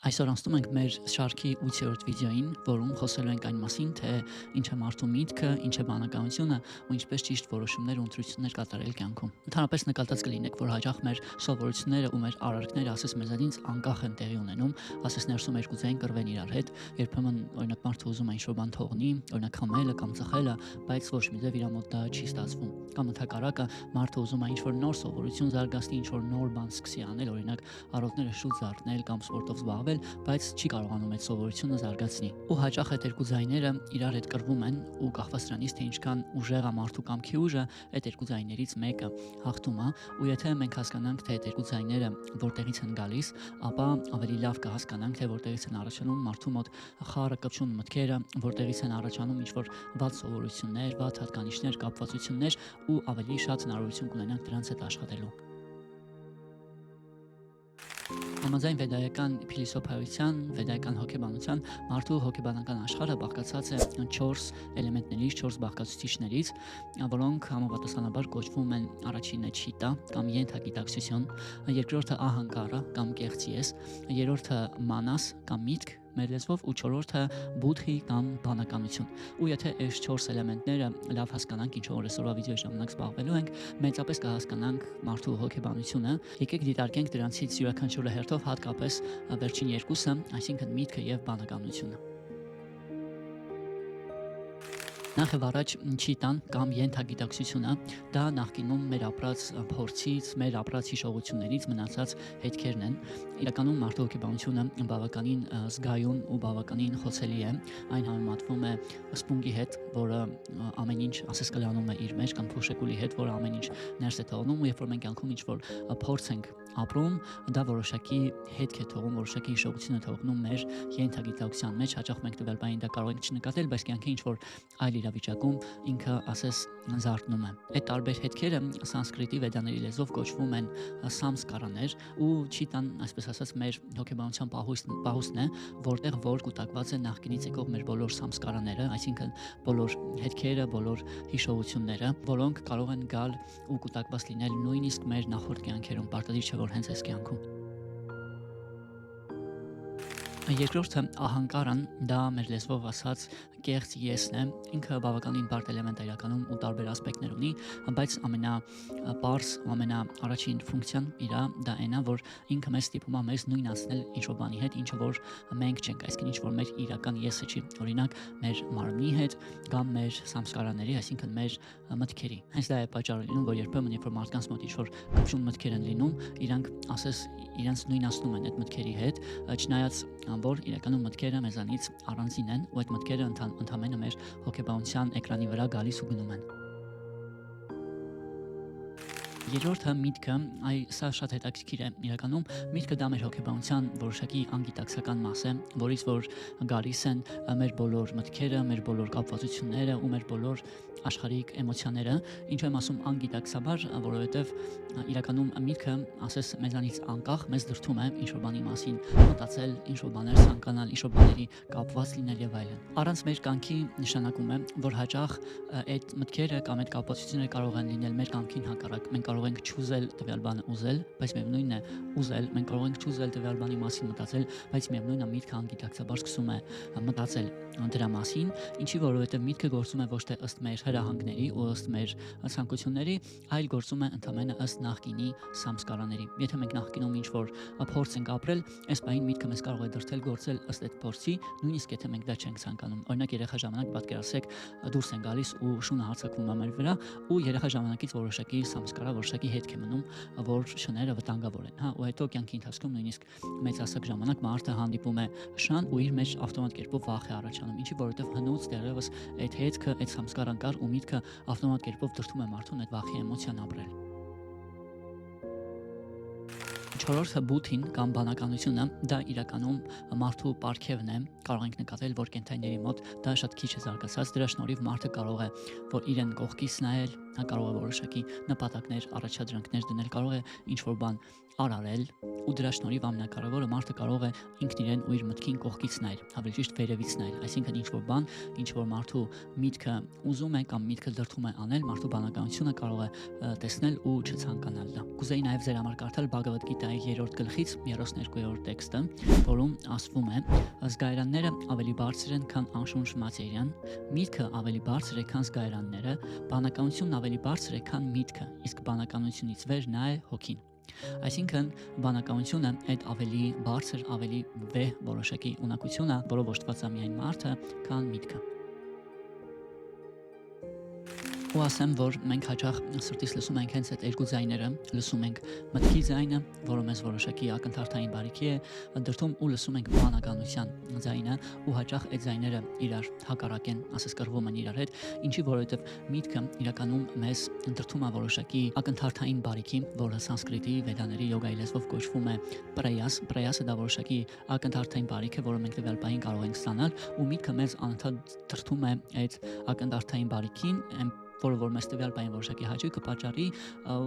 Այսօր անցնում ենք մեր շարքի 8-րդ վիդեոին, որում խոսելու ենք այն մասին, թե ինչ է մարդու միտքը, ինչ է բանականությունը ու ինչպես ճիշտ որոշումներ ու ընտրություններ կատարել կյանքում։ Ընդհանրապես նկատած կլինեք, որ հաճախ մեր սովորությունները ու մեր արարքները ասես մեզանից անկախ են տեղի ունենում, ասես ներսում երկուձային կռվեն իրար հետ, երբեմն օրինակ մարդը ուզում է ինչ-որ բան թողնի, օրինակ խմելը կամ ծխելը, բայց ոչ մի ձև իր մոտ դա չի ստացվում։ Կամ ընդհակառակը մարդը ուզում է ինչ-որ նոր սովորություն զարգացնի, ինչ-որ նոր բան սկսի անել, օրինակ առօրները շուտ զարթնել կամ սպորտով զբաղվել, բայց չի կարողանում այդ սովորությունը զարգացնի։ Ու հաճախ այդ երկու ձայները իրար հետ կռվում են ու կախված նրանից թե ինչքան ուժեղ է մարդու կամքի ուժը, այդ երկու ձայներից մեկը հաղթում է, ու եթե մենք հասկանանք, թե այդ երկու ձայները որտեղից են գալիս, ապա ավելի լավ կհասկանանք, թե որտեղից են առաջանում մարդու մոտ խառը կպչուն մտքերը, որտեղից են առաջանում ինչ-որ վատ սովորություններ, վատ հատկանիշներ, կապվածություններ ու ավելի շատ հնարավորություն կունենանք դրանց հետ աշխատելու։ Համաձայն վեդայական փիլիսոփայության, վեդայական հոգեբանության, մարդու հոգեբանական աշխարհը բաղկացած է 4 էլեմենտներից, 4 բաղկացուցիչներից, որոնք համապատասխանաբար կոչվում են առաջինը չիտա կամ ենթագիտակցություն, երկրորդը ահանկարը կամ կեղծի ես, երրորդը մանաս կամ միտք մեր լեզվով ու չորրորդը բուդդհի կամ բանականություն։ Ու եթե այս 4 էլեմենտները լավ հասկանանք, ինչով որ այսօրվա վիդեոյի ժամանակ զբաղվելու ենք, մեծապես կհասկանանք մարդու հոգեբանությունը։ Եկեք դիտարկենք դրանցից յուրաքանչյուրը հերթով, հատկապես վերջին երկուսը, այսինքն միտքը եւ բանականությունը։ Նախ եւ առաջ չիտան կամ ենթագիտակցությունը, դա նախկինում մեր ապրած փորձից, մեր ապրած հիշողություններից մնացած հետքերն են։ Իրականում մարդու հոգեբանությունը բավականին զգայուն ու բավականին խոցելի է։ Այն համեմատվում է սպունգի հետ, որը ամեն ինչ ասես կլանում է իր մեջ, կամ փոշեկուլի հետ, որը ամեն ինչ ներս է թողնում, ու երբ որ մենք անկում ինչ-որ փորձ ենք ապրում, դա որոշակի հետք է թողում, որոշակի հիշողություն է թողնում մեր ենթագիտակցության մեջ։ Հաճախ մենք տվյալ բանին դա կարող ենք չնկատել, բայց կյանքի ինչ-որ այլ իրավիճակում ինքը ասես զարթնում է։ Այդ տարբեր հետքերը սանսկրիտի վեդաների լեզվով կոչվում են սամսկարաներ, ու չիտան, այսպես ասած, մեր հոգեբանության պահուստն է, որտեղ որ կուտակված է նախկինից եկող մեր բոլոր սամսկարաները, այսինքն բոլոր հետքերը, բոլոր հիշողությունները, որոնք կարող են գալ ու կուտակված լինել նույնիսկ մեր նախորդ կյանքերում, պարտադիր չէ որ հենց այս կյանքում։ Երկրորդը ահանկարան, դա մեր լեզվով ասած կեղծ եսն է, ինքը բավականին բարդ էլեմենտ է իրականում ու տարբեր ասպեկտներ ունի, բայց ամենապարզ ու ամենաառաջին ֆունկցիան իր դա այն է, որ ինքը մեզ ստիպում է մեզ նույնացնել ինչ-որ բանի հետ, ինչը որ մենք չենք, այսինքն ինչ-որ մեր իրական եսը չի, օրինակ մեր մարմնի հետ կամ մեր սամսկարանների, այսինքն մեր մտքերի։ Հենց դա է պատճառը լինում, որ երբեմն երբ որ մարդկանց մոտ ինչ-որ կպչուն մտքեր են լինում, իրանք ասես իրենց նույնացնում են այդ մտքերի հետ, չնայած որ իրականում մտքերը մեզանից առանձին են, ու այդ մտքերը ընդամենը մեր հոգեբանության էկրանի վրա գալիս ու գնում են։ Երրորդը միտքը, սա շատ հետաքրքիր է իրականում, միտքը դա մեր հոգեբանության որոշակի անգիտակցական մաս է, որից որ գալիս են մեր բոլոր մտքերը, մեր բոլոր կապվածությունները ու մեր բոլոր աշխարհիկ էմոցիաները, ինչու եմ ասում անգիտակցաբար, որովհետև իրականում միտքը ասես մեզանից անկախ մեզ դրդում է ինչ-որ բանի մասին մտածել, ինչ-որ բաներ ցանկանալ, ինչ-որ բաների կապված լինել եւ այլն։ Առանց մեր կամքի նշանակում է, որ հաճախ այդ մտքերը կամ այդ կապվածությունները կարող են լինել մեր կամքին հակառակ։ Մենք կարող ենք չուզել տվյալ բանը ուզել, բայց միևնույնն է ուզել, մենք կարող ենք չուզել տվյալ բանի մասին մտածել, բայց միևնույնն է միտքը անգիտակցաբար սկսում է մտածել դրա մասին, ինչի որովհետև միտքը գործում է ոչ թե ըստ մեր հրահանգների ու ըստ մեր ցանկությունների, այլ գործում է ընդամենը ըստ նախկինի սամսկարաների։ Եթե մենք նախկինում ինչ-որ փորձ ենք ապրել, այս բանին միտքը մեզ կարող է դրդել գործել ըստ այդ փորձի, նույնիսկ եթե մենք դա չենք ցանկանում։ Օրինակ երեխա ժամանակ պատկերացրեք դուրս են գալիս ու շունը հարձակվում է մեր վրա, ու երեխա ժամանակից որոշակի սամսկարա, որոշակի հետք է մնում, որ շները վտանգավոր են, ու հետո կյանքի ընթացքում նույնիսկ մեծահասակ ժամանակ մարդը հանդիպում է շան ու իր մեջ ավտոմատ կերպով վախ է առաջանում, ինչի որովհետև հնուց դեռևս այդ հետքը, այդ սամսկարան կար, ու միտքը ավտոմատ կերպով դրդում է մարդուն այդ վախի էմոցիան ապրել։ Չորրորդը բուդդին կամ բանականությունը, դա իրականում մարդու պարգևն է, կարող ենք նկատել, որ կենդանիների մոտ դա շատ քիչ է զարգացած, դրա շնորհիվ մարդը կարող է որ իրեն կողքից նայել, նա կարող է որոշակի նպատակներ, առաջադրանքներ դնել, կարող է ինչ-որ բան արարել, ու դրա շնորհիվ ամենակարևորը մարդը կարող է ինքն իրեն ու իր մտքին կողքից նայել, ավելի ճիշտ վերևից նայել, այսինքն ինչ-որ բան, ինչ-որ մարդու միտքը ուզում է կամ միտքը դրդում է անել, մարդու բանականությունը կարող է տեսնել ու չցանկանալ դա։ Կուզեի նաև ձեր համար կարդալ Բհագավադ Գիտայի 3-րդ գլխից 32-րդ տեքստը, որում ասվում է. զգայարանները ավելի բարձր են, քան անշունչ մատերիան, միտքը ավելի բարձր է, քան զգայարանները, բանականությունն ավելի բարձր է, քան միտքը, իսկ բանականությունից վեր նա է հոգին։ Այսինքն բանականությունը այդ ավելի բարձր, ավելի վեհ որոշակի ունակություն է, որով օժտված է միայն մարդը, քան միտքը։ Ու ասեմ, որ մենք հաճախ սրտից լսում ենք հենց այդ երկու ձայները, լսում ենք մտքի ձայնը, որը մեզ որոշակի ակնթարթային բարիքի է դրդում, ու լսում ենք բանականության ձայնը, ու հաճախ այդ ձայները իրար հակառակ են, ասես կռվում են իրար հետ, ինչի որովհետև միտքը իրականում մեզ դրդում է որոշակի ակնթարթային բարիքի, որը սանսկրիտի, վեդաների, յոգայի լեզվով կոչվում է պրեյասը դա որոշակի ակնթարթային բարիք է, որը մենք տվյալ պահին կարող ենք ստանալ, ու միտքը մեզ անընդհատ դրդում է այդ ակնթարթային բարիքին, որը որ մեզ տվյալ բային որոշակի հաճույք կպատճառի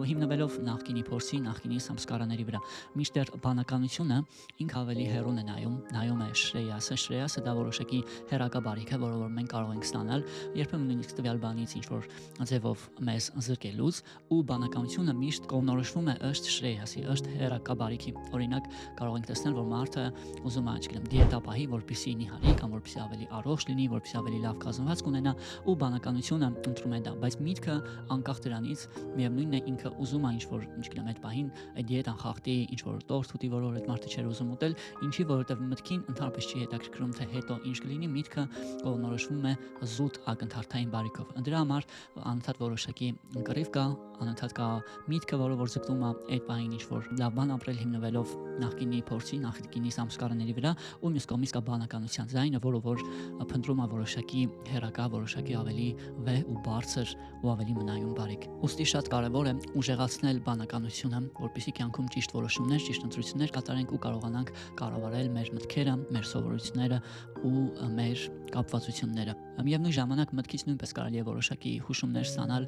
հիմնվելով նախկինի փորձի, նախկինի սամսկարաների վրա։ Մինչդեռ բանականությունը ինքը ավելի հեռուն է նայում է շրեյասը դա որոշակի հեռակա բարիք է, որը որ մենք կարող ենք ստանալ, երբեմն նույնիսկ տվյալ բանից ինչ որ ձևով մեզ զրկելուց, ու բանականությունը միշտ կողմնորոշվում է ըստ շրեյասի, ըստ հեռակա բարիքի։ Օրինակ կարող ենք տեսնել, որ մարդը ուզում է, չգիտեմ, դիետա պահի, որպեսզի նիհարի կամ որպեսզի ավելի առողջ լինի, որպեսզի ավելի լավ կազմվածք ունենա, ու բանականությունը ընտրում է դա, բայց միտքը անկախ դրանից միևնույնն է ինքը ուզում է ինչ-որ, չգիտեմ, այդ պահին այդ դիետան խախտի, ինչ-որ տորտ ուտի, որը այդ մարդը չէր ուզում ուտել, ինչի որովհետև մտքին ընդհանրապես չի հետաքրքրում, թե հետո ինչ կլինի, միտքը կողմնորոշվում է զուտ ակնթարթային բարիքով։ Դրա համար անընդհատ որոշակի կռիվ կա, անընդհատ կա միտքը, որը որ ձգտում է այդ պահին ինչ-որ լավ բան ապրել հիմնվելով նախկինի փորձի, նախկինի սամսկարանների վրա, ու մյուս կողմից կա բանականության ձայնը, որը որ փնտրում է որոշակի հեռակա, որոշակի ավելի վեհ ու բարձր ու ավելի մնայուն բարիք։ Ուստի շատ կարևոր է ուժեղացնել բանականությունը, որպեսզի կյանքում ճիշտ որոշումներ, ճիշտ ընտրություններ կատարենք ու կարողանանք կառավարել մեր մտքերը, մեր սովորությունները ու մեր կապվածությունները։ Միևնույն ժամանակ մտքից նույնպես կարելի է որոշակի հուշումներ ստանալ,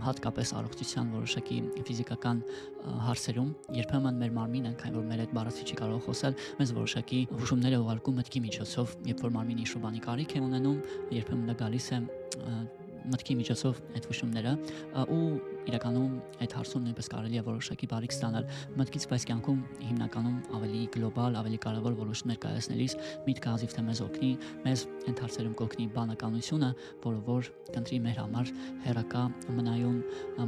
հատկապես առողջության որոշակի ֆիզիկական հարցերում։ Երբեմն մեր մարմինը, քանի որ մեր այդ բառացի չի կարող խոսել, մեզ որոշակի հուշումներ է ուղարկում մտքի միջոցով, երբ որ մարմինը ինչ-որ բանի կարիք է ունենում, երբեմն դա գալիս է մտքի միջոցով այդ հուշումները, ու իրականում այդ հարցում նույնպես կարելի է որոշակի բարիք ստանալ մտքից, բայց կյանքում հիմնականում ավելի գլոբալ, ավելի կարևոր որոշումներ կայացնելիս միտքը հազիվ թե մեզ օգնի, մեզ այդ հարցերում կօգնի բանականությունը, որը որ կընտրի մեր համար հեռակա մնայուն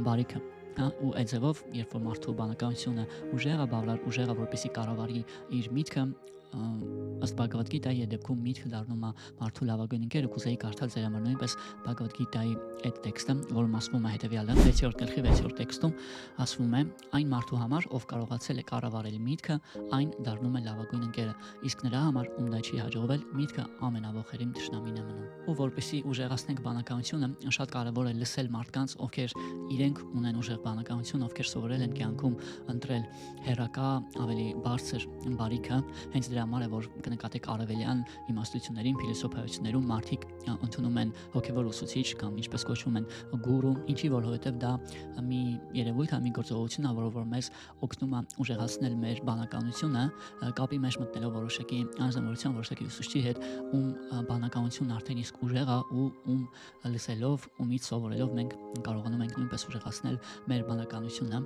բարիքը։ Ու այդ ձևով, երբ որ մարդու բանականությունը ուժեղ է, որպեսզի կառավարի իր միտքը, ըստ Բհագավադ Գիտայի այդ դեպքում միտքը դառնում է մարդու լավագույն ընկերը։ Կուզեի կարդալ ձեր համար նույնպես Բհագավադ Գիտայի այդ տեքստը, որում ասվում է հետևյալը, 6-րդ գլխի 6-րդ տեքստում ասվում է. այն մարդու համար, ով կարողացել է կառավարել միտքը, այն դառնում է լավագույն ընկերը, իսկ նրա համար, ում դա չի հաջողվել, միտքը ամենավոխերիմ թշնամին է մնում։ Ու որպեսզի ուժեղացնենք բանականությունը, շատ կարևոր է լսել մարդկանց, ովքեր իրենք ունեն ուժեղ բանականություն, ովքեր սովորել են կյանքում ընտրել հեռակա, ավելի բարձր բարիքը։ Հենց դրա համար է, որ կնկատեք արևելյան իմաստություններին, փիլիսոփայություններում մարդիկ ընդունում են հոգևոր ուսուցիչ կամ ինչպես կոչվում են գուրու, ինչի որովհետև դա մի երևույթ է, մի գործողություն է, որը որ մեզ օգնում է ուժեղացնել մեր բանականությունը, կապի մեջ մտնելով որոշակի անձնավորության, որոշակի ուսուցչի հետ, ում բանականությունն արդեն իսկ ուժեղ է, ու ում լսելով, ումից սովորելով մենք կարողանում ենք նույնպես ուժեղացնել մեր բանականությունը։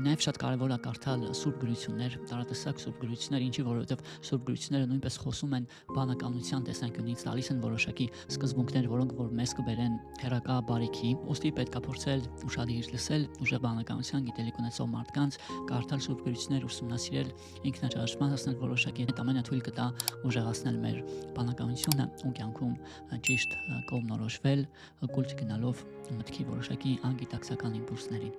Նաև շատ կարևոր է կարդալ սուրբ գրություններ, տարատեսակ սուրբ գրություններ, ինչի որովհետև սուրբ գրությունները նույնպես խոսում են բանականության տեսանկյունից, տալիս են որոշակի սկզբունքներ, որոնք որ մեզ կբերեն հեռակա բարիքի։ Ուստի պետք է փորձել ուշադիր լսել ուժեղ բանականության գիտելիք ունեցող մարդկանց, կարդալ սուրբ գրություններ, ուսումնասիրել, ինքնաճանաչման հասնել որոշակի, այդ ամենը թույլ կտա ուժեղացնել մեր բանականությունը ու կյանքում ճիշտ կողմնորոշվել, կուլ չգնալով մտքի որոշակի անգիտակցական իմպուլսներին։